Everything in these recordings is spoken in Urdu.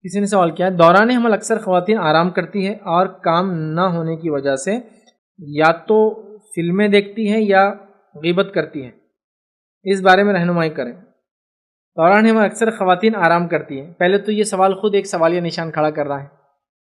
کسی نے سوال کیا ہے دوران حمل اکثر خواتین آرام کرتی ہے اور کام نہ ہونے کی وجہ سے یا تو فلمیں دیکھتی ہیں یا غیبت کرتی ہیں، اس بارے میں رہنمائی کریں۔ دوران حمل اکثر خواتین آرام کرتی ہیں، پہلے تو یہ سوال خود ایک سوالیہ نشان کھڑا کر رہا ہے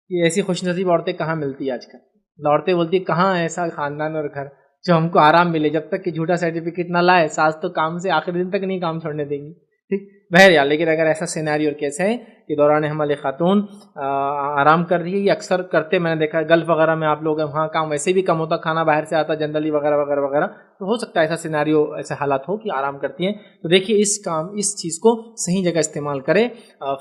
کہ ایسی خوش نصیب عورتیں کہاں ملتی ہیں آج کل۔ عورتیں بولتی ہیں کہاں ایسا خاندان اور گھر جو ہم کو آرام ملے، جب تک کہ جھوٹا سرٹیفکیٹ نہ لائے ساس تو کام سے آخر دن تک نہیں کام چھوڑنے دیں گی، ٹھیک بہرحال۔ لیکن اگر ایسا سینیریو اور کیسے ہے کہ دوران حمل ایک خاتون آرام کر رہی ہے، یہ اکثر کرتے میں نے دیکھا ہے گلف وغیرہ میں، آپ لوگ ہیں وہاں کام ویسے بھی کم ہوتا، کھانا باہر سے آتا جنرلی وغیرہ وغیرہ وغیرہ، تو ہو سکتا ہے ایسا سینیریو ایسے حالات ہو کہ آرام کرتی ہیں۔ تو دیکھیے اس چیز کو صحیح جگہ استعمال کرے،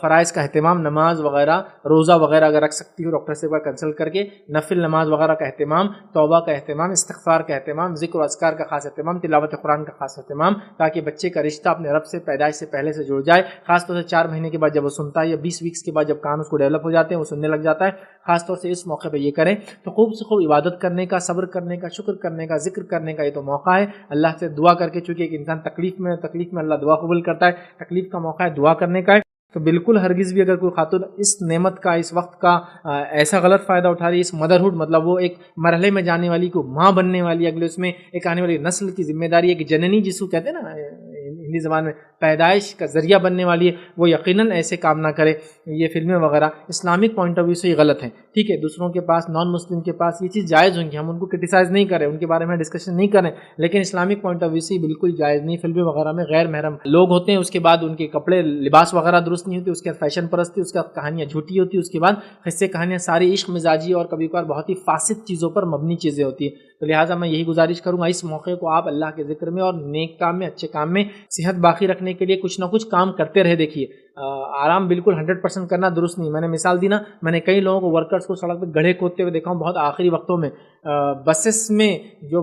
فرائض کا اہتمام، نماز وغیرہ، روزہ وغیرہ اگر رکھ سکتی ہو ڈاکٹر سے کنسلٹ کر کے، نفل نماز وغیرہ کا اہتمام، توبہ کا اہتمام، استغفار کا اہتمام، ذکر و اذکار کا خاص اہتمام، تلاوت قرآن کا خاص اہتمام، تاکہ بچے کا رشتہ اپنے رب سے پیدائش سے پہلے سے جڑ جائے۔ خاص طور سے 4 مہینے کے بعد جب وہ سنتا ہے یا 20 ویکس کے بعد جب کان اس کو ڈیولپ ہو جاتے ہیں وہ سننے لگ جاتا ہے، خاص طور سے اس موقع پہ یہ کریں تو خوب سے خوب عبادت کرنے کا، صبر کرنے کا، شکر کرنے کا، ذکر کرنے کا یہ تو موقع ہے۔ اللہ سے دعا کر کے، چونکہ ایک انسان تکلیف میں اللہ دعا قبول کرتا ہے، تکلیف کا موقع ہے دعا کرنے کا ہے، تو بالکل ہرگز بھی اگر کوئی خاتون اس نعمت کا، اس وقت کا ایسا غلط فائدہ اٹھا رہی ہے، اس مدرہڈ مطلب وہ ایک مرحلے میں جانے والی کو ماں بننے والی، اگلے اس میں ایک آنے والی نسل کی ذمہ داری ہے کہ جننی جس کو کہتے ہیں نا ہندی زبان میں، پیدائش کا ذریعہ بننے والی ہے، وہ یقیناً ایسے کام نہ کرے۔ یہ فلمیں وغیرہ اسلامک پوائنٹ آف ویو سے یہ غلط ہیں، ٹھیک ہے، دوسروں کے پاس، نان مسلم کے پاس یہ چیز جائز ہوں گی، ہم ان کو کرٹیسائز نہیں کریں، ان کے بارے میں ڈسکشن نہیں کریں، لیکن اسلامک پوائنٹ آف ویو سے بالکل جائز نہیں۔ فلمیں وغیرہ میں غیر محرم لوگ ہوتے ہیں، اس کے بعد ان کے کپڑے لباس وغیرہ درست نہیں ہوتے، اس کے بعد فیشن پرستی، اس کے بعد کہانیاں جھوٹی ہوتی ہے، اس کے بعد قصے کہانیاں ساری عشق مزاجی اور کبھی کبھار بہت ہی فاسد چیزوں پر مبنی چیزیں ہوتی ہیں۔ تو لہٰذا میں یہی گزارش کروں گا اس موقع کو آپ اللہ کے ذکر میں اور نیک کام میں، اچھے کام میں، صحت باقی رکھنے کے لیے کچھ نہ کچھ کام کرتے رہے۔ دیکھیے آرام بالکل 100% کرنا درست نہیں، میں نے مثال دی نا، میں نے کئی لوگوں کو ورکرز کو سڑک پہ گڑھے کھودتے ہوئے دیکھا ہوں، بہت آخری وقتوں میں بسس میں جو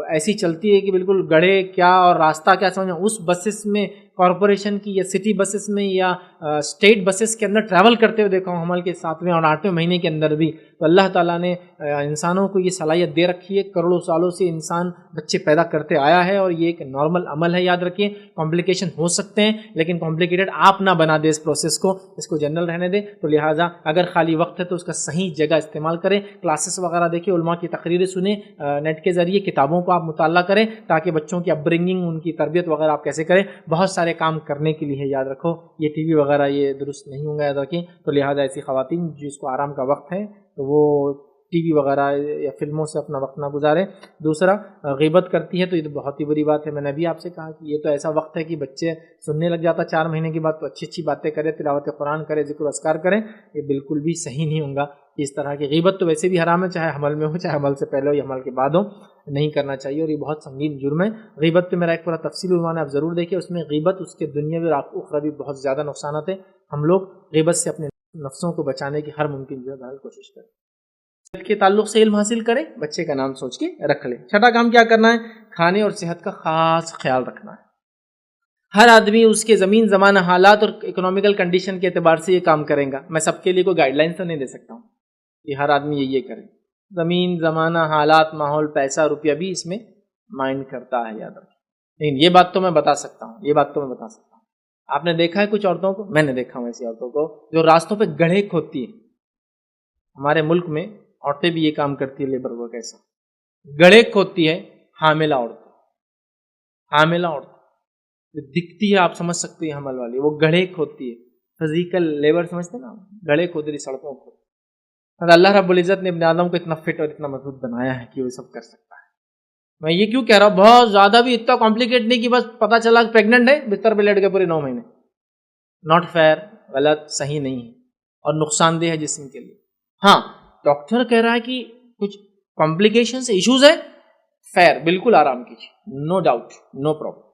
ایسی چلتی ہے کہ بالکل گڑھے کیا اور راستہ کیا سمجھنا، اس بسس میں کارپوریشن کی یا سٹی بسز میں یا اسٹیٹ بسز کے اندر ٹریول کرتے ہوئے دیکھا ہوں حمل کے 7ویں اور 8ویں مہینے کے اندر بھی۔ تو اللہ تعالیٰ نے انسانوں کو یہ صلاحیت دے رکھی ہے، کروڑوں سالوں سے انسان بچے پیدا کرتے آیا ہے، اور یہ ایک نارمل عمل ہے، یاد رکھیں۔ کمپلیکیشن ہو سکتے ہیں لیکن کمپلیکیٹڈ آپ نہ بنا دیں اس پروسیس کو، اس کو جنرل رہنے دیں۔ تو لہٰذا اگر خالی وقت ہے تو اس کا صحیح جگہ استعمال کریں، کلاسز وغیرہ دیکھیں، علماء کی تقریریں سنیں، نیٹ کے ذریعے کتابوں کو آپ مطالعہ کریں تاکہ بچوں کی اپ برنگنگ، ان کی تربیت وغیرہ آپ کیسے کریں، بہت سارے کام کرنے کے لیے یاد رکھو۔ یہ ٹی وی وغیرہ یہ درست نہیں ہوں گا، یاد رکھیں۔ تو لہٰذا ایسی خواتین جس کو آرام کا وقت ہے تو وہ ٹی وی وغیرہ یا فلموں سے اپنا وقت نہ گزاریں۔ دوسرا، غیبت کرتی ہے تو یہ تو بہت ہی بری بات ہے۔ میں نے بھی آپ سے کہا کہ یہ تو ایسا وقت ہے کہ بچے سننے لگ جاتا 4 مہینے کے بعد، تو اچھی اچھی باتیں کرے، تلاوت قرآن کرے، ذکر و اذکار کریں، یہ بالکل بھی صحیح نہیں ہوں گا۔ اس طرح کی غیبت تو ویسے بھی حرام ہے، چاہے حمل میں ہو، چاہے حمل سے پہلے ہو یا حمل کے بعد ہو، نہیں کرنا چاہیے، اور یہ بہت سنگین جرم ہے۔ غیبت پہ میرا ایک پورا تفصیل عنوان ہے، آپ ضرور دیکھیں، اس میں غیبت، اس کے دنیاوی اور اخروی بہت زیادہ نقصانات ہیں۔ ہم لوگ غیبت سے اپنے نفسوں کو بچانے کی ہر ممکن کوشش کریں۔ صحت کے تعلق سے علم حاصل کریں، بچے کا نام سوچ کے رکھ لیں۔ چھٹا کام کیا کرنا ہے؟ کھانے اور صحت کا خاص خیال رکھنا ہے۔ ہر آدمی اس کے زمین زمانہ حالات اور اکنامیکل کنڈیشن کے اعتبار سے یہ کام کرے گا، میں سب کے لیے کوئی گائیڈ لائن تو نہیں دے سکتا ہوں کہ ہر آدمی یہ کرے۔ زمین زمانہ حالات، ماحول، پیسہ، روپیہ بھی اس میں مائنڈ کرتا ہے، یاد رکھیں۔ لیکن یہ بات تو میں بتا سکتا ہوں، آپ نے دیکھا ہے کچھ عورتوں کو، میں نے دیکھا ہوں ایسی عورتوں کو جو راستوں پہ گڑھے کھودتی ہیں۔ ہمارے ملک میں عورتیں بھی یہ کام کرتی ہے، لیبر ورک، ایسا گڑھے کھودتی ہے، حاملہ عورت دکھتی ہے، آپ سمجھ سکتے ہیں حمل والی، وہ گڑھے کھودتی ہے، فزیکل لیبر سمجھتے ہیں نا، گڑھے کھود رہی سڑکوں کو۔ اللہ رب العزت نے ابن آدم کو اتنا فٹ اور اتنا مضبوط بنایا ہے کہ وہ سب کر سکتا ہے۔ میں یہ کیوں کہہ رہا ہوں، بہت زیادہ بھی اتنا کمپلیکیٹ نہیں کہ بس پتا چلا کہ پریگننٹ ہے، بستر پہ لیٹ گئے پورے 9 مہینے۔ ناٹ فیئر، غلط، صحیح نہیں ہے، اور نقصان دہ ہے جسم کے لیے۔ ہاں، ڈاکٹر کہہ رہا ہے کہ کچھ کمپلیکیشن سے ایشوز ہے، فیئر، بالکل آرام کیجیے، نو ڈاؤٹ، نو پرابلم،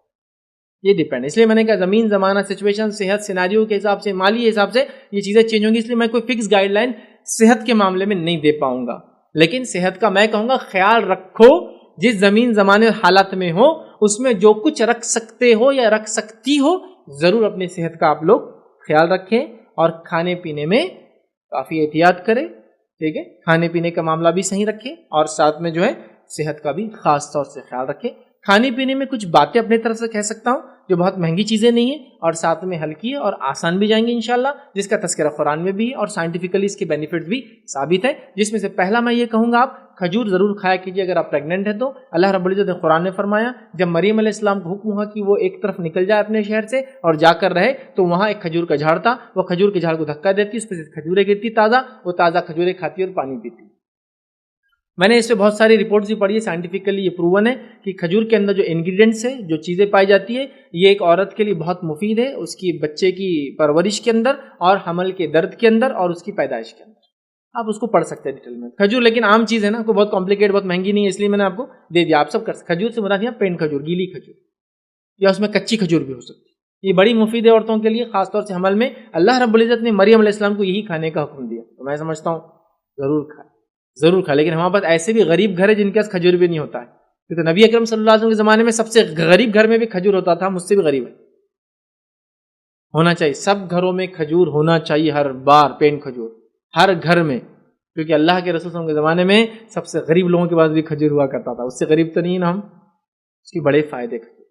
یہ ڈیپینڈ۔ اس لیے میں نے کہا زمین زمانہ، سچویشن، صحت، سیناریو کے حساب سے، مالی حساب سے یہ چیزیں چینج ہوں گی، اس لیے میں کوئی فکس گائیڈ لائن صحت کے معاملے میں نہیں دے پاؤں گا، لیکن صحت کا میں کہوں گا خیال رکھو، جس زمین زمانے حالت میں ہو اس میں جو کچھ رکھ سکتے ہو یا رکھ سکتی ہو، ضرور اپنی صحت کا آپ لوگ خیال رکھیں، اور کھانے پینے میں کافی احتیاط کریں، ٹھیک ہے، کھانے پینے کا معاملہ بھی صحیح رکھیں، اور ساتھ میں جو ہے صحت کا بھی خاص طور سے خیال رکھیں۔ کھانے پینے میں کچھ باتیں اپنے طرف سے کہہ سکتا ہوں جو بہت مہنگی چیزیں نہیں ہیں اور ساتھ میں ہلکی ہے اور آسان بھی جائیں گے انشاءاللہ، جس کا تذکرہ قرآن میں بھی ہے اور سائنٹیفکلی اس کے بینیفٹ بھی ثابت ہے، جس میں سے پہلا میں یہ کہوں گا آپ کھجور ضرور کھایا کیجیے اگر آپ پریگننٹ ہیں تو۔ اللہ رب العزت نے قرآن میں فرمایا جب مریم علیہ السلام کو حکم ہوا کہ وہ ایک طرف نکل جائے اپنے شہر سے اور جا کر رہے تو وہاں ایک کھجور کا جھاڑ تھا، وہ کھجور کے جھاڑ کو دھکا دیتی، اس پہ سے کھجوریں گرتی تازہ، وہ تازہ کھجوریں کھاتی اور پانی پیتی۔ میں نے اس پہ بہت ساری رپورٹس بھی پڑھی ہے، سائنٹیفکلی یہ پروون ہے کہ کھجور کے اندر جو انگریڈینٹس ہیں، جو چیزیں پائی جاتی ہے، یہ ایک عورت کے لیے بہت مفید ہے، اس کی بچے کی پرورش کے اندر اور حمل کے درد کے اندر اور اس کی پیدائش کے اندر۔ آپ اس کو پڑھ سکتے ہیں ڈیٹیل میں۔ کھجور لیکن عام چیز ہے نا، کوئی بہت کمپلیکیٹ بہت مہنگی نہیں ہے، اس لیے میں نے آپ کو دے دیا، آپ سب کر سکتے۔ کھجور سے مراد یہاں پین کھجور، گیلی کھجور، یا اس میں کچی کھجور بھی ہو سکتی ہے، یہ بڑی مفید ہے عورتوں کے لیے، خاص طور سے حمل میں۔ اللہ رب العزت نے مریم علیہ السلام کو یہی کھانے کا حکم دیا، تو میں سمجھتا ہوں ضرور کھائیں، ضرور کھائیں۔ لیکن ہمارے پاس ایسے بھی غریب گھر ہے جن کے پاس کھجور بھی نہیں ہوتا ہے، کیونکہ نبی اکرم صلی اللہ علیہ وسلم کے زمانے میں سب سے غریب گھر میں بھی کھجور ہوتا تھا، مجھ سے بھی غریب ہے، ہونا چاہیے سب گھروں میں کھجور ہونا چاہیے، ہر بار پین کھجور ہر گھر میں، کیونکہ اللہ کے رسول صلی اللہ علیہ وسلم کے زمانے میں سب سے غریب لوگوں کے پاس بھی کھجور ہوا کرتا تھا، اس سے غریب تو نہیں نا ہم، اس کی بڑے فائدے کھجور،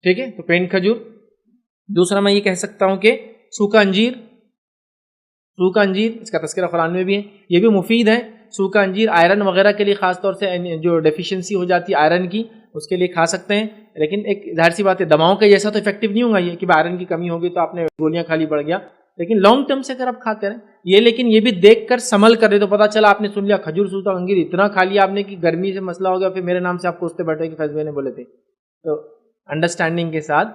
ٹھیک ہے۔ تو پین کھجور۔ دوسرا میں یہ کہہ سکتا ہوں کہ سوکھا انجیر، سوکھا انجیر اس کا تذکرہ قرآن میں بھی ہے، یہ بھی مفید ہے۔ سوکھا انجیر آئرن وغیرہ کے لیے، خاص طور سے جو ڈیفیشنسی ہو جاتی ہے آئرن کی، اس کے لیے کھا سکتے ہیں، لیکن ایک ظاہر سی بات ہے دواؤں کا جیسا تو افیکٹو نہیں ہوگا یہ کہ آئرن کی کمی ہوگی تو آپ نے گولیاں کھا لی بڑھ گیا، لیکن لانگ ٹرم سے اگر آپ کھاتے رہیں یہ، لیکن یہ بھی دیکھ کر سنبھل کر دے تو پتہ چلا آپ نے سن لیا کھجور سوکھا انجیر اتنا کھا لیا آپ نے کہ گرمی سے مسئلہ ہو گیا، پھر میرے نام سے آپ کوستے بیٹھے کہ فیض بھائی نے بولے تھے۔ تو انڈرسٹینڈنگ کے ساتھ،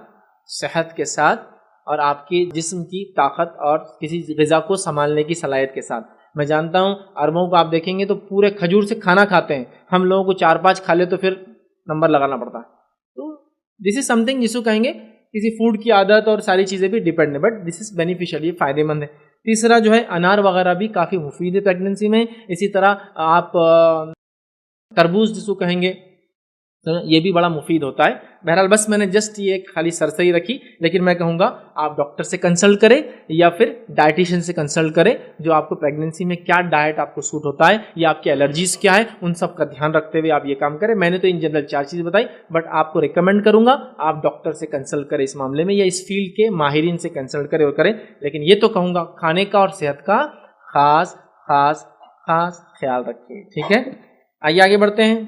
صحت کے ساتھ اور آپ کی جسم کی طاقت اور کسی غذا کو سنبھالنے کی صلاحیت کے ساتھ۔ میں جانتا ہوں عربوں کو آپ دیکھیں گے تو پورے کھجور سے کھانا کھاتے ہیں، ہم لوگوں کو 4-5 کھا لے تو پھر نمبر لگانا پڑتا ہے۔ تو دس از سم تھنگ جس کو کہیں گے کسی فوڈ کی عادت اور ساری چیزیں بھی ڈیپینڈ ہے، بٹ دس از بینیفیشیل، یہ فائدے مند ہے۔ تیسرا جو ہے انار وغیرہ بھی کافی مفید ہے پریگننسی میں، اسی طرح آپ تربوز جس کو کہیں گے یہ بھی بڑا مفید ہوتا ہے۔ بہرحال بس میں نے جسٹ یہ خالی سرسری رکھی، لیکن میں کہوں گا آپ ڈاکٹر سے کنسلٹ کریں یا پھر ڈائٹیشین سے کنسلٹ کریں، جو آپ کو پریگننسی میں کیا ڈائٹ آپ کو سوٹ ہوتا ہے یا آپ کی الرجیز کیا ہے، ان سب کا دھیان رکھتے ہوئے آپ یہ کام کریں۔ میں نے تو ان جنرل 4 چیزیں بتائی، بٹ آپ کو ریکمینڈ کروں گا آپ ڈاکٹر سے کنسلٹ کریں اس معاملے میں، یا اس فیلڈ کے ماہرین سے کنسلٹ کریں اور کریں، لیکن یہ تو کہوں گا کھانے کا اور صحت کا خاص خاص خاص خیال رکھیے، ٹھیک ہے۔ آئیے آگے بڑھتے ہیں۔